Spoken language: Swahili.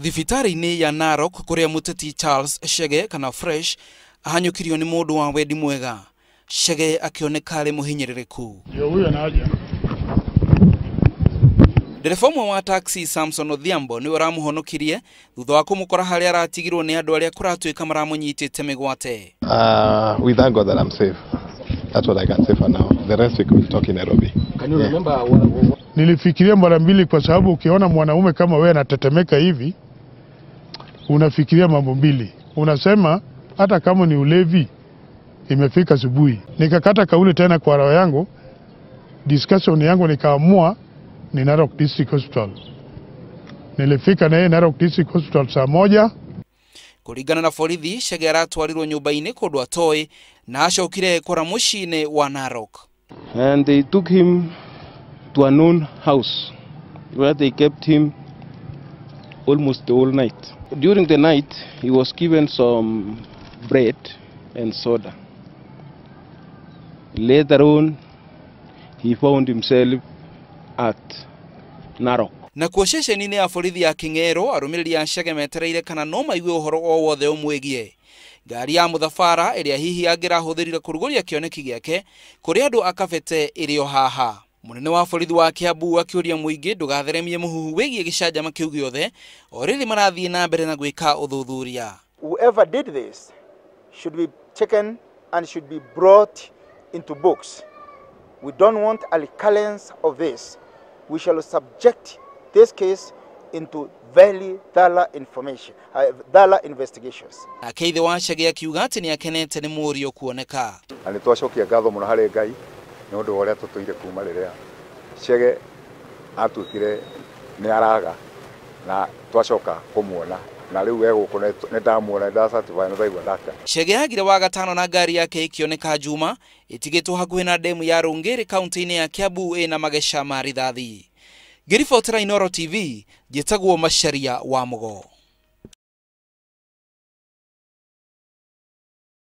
Thibitari-inĩ ya Narok kuria muteti Charles Chege kana Fresh ahanyukirio ni mundu wa wendi mwega. Chege akioneka ari muhinyiririku. Huyo anaje? Ndereba umwe wa taxi Samson Odhiambo ni waramuhonokirie thutha wa kumukora haria aratigirwo ni andu aria kuratuika maramunyitite migwate. We thank God that I'm safe. That's what I can say for now. The rest we could talk in Nairobi. Can you remember Nilifikiria mara mbili kwa sababu ukiona mwanaume kama wewe anatetemeka hivi unafikiria mambo mbili. Unasema hata kama ni ulevi imefika asubuhi. Nikakata kauli tena kwa roho yangu. Discussion yangu nikaamua ni Narok District Hospital. Nilifika na Narok District Hospital saa 1. Kuringana na borithi, Chege aratwarirwo nyumba-inĩ kũndũ atoĩ na acokire kora mũciĩ-inĩ wa Narok. And they took him to a known house where they kept him almost the whole night. During the night, he was given some bread and soda. Later on, he found himself at Narok. Na kuo ceceni-inĩ ya borithi ya King'ero, arũmĩrĩri a Chege metereire kana no maigue ũhoro o wothe ũmwĩgie. Ngari ya mũthabara ĩrĩa hihi angĩrahũthĩrire kũrugũria kĩoneki gĩake kũrĩ andũ akabete ĩrĩ o haha. Munene wa borithi wa Kiambu akĩũria mũingĩ ndũgatheremie mũhuhu wĩgiĩ gĩcanjama kĩu gĩothe, o rĩrĩ marathiĩ na mbere na gwĩka ũthuthuria. Whoever did this should be taken and should be brought into books. We don't want a recurrence of this. We shall subject this case into very thorough investigations. Akeithe wa Chege akiuga atĩ nĩ akenete nĩ mũriũ kuoneka. Na nĩ twacokia ngatho mũno harĩ Ngai nĩ ũndũ wa ũrĩa tũtũire kuma rĩrĩa Chege atuĩkire nĩ araga na twacoka kũmuona na rĩu egũkũ nĩ ndamuona ndasatisfy na ndaigua ndaka. Chege agire wa gatano na ngari yake ikioneka Juma itigĩtwo hakuhĩ na demu ya Rungiri kaunti-inĩ ya Kiambu ĩna mageca ma rithathi. Ngĩribotera Inooro TV, njĩtagwo Macharia wa Mugo.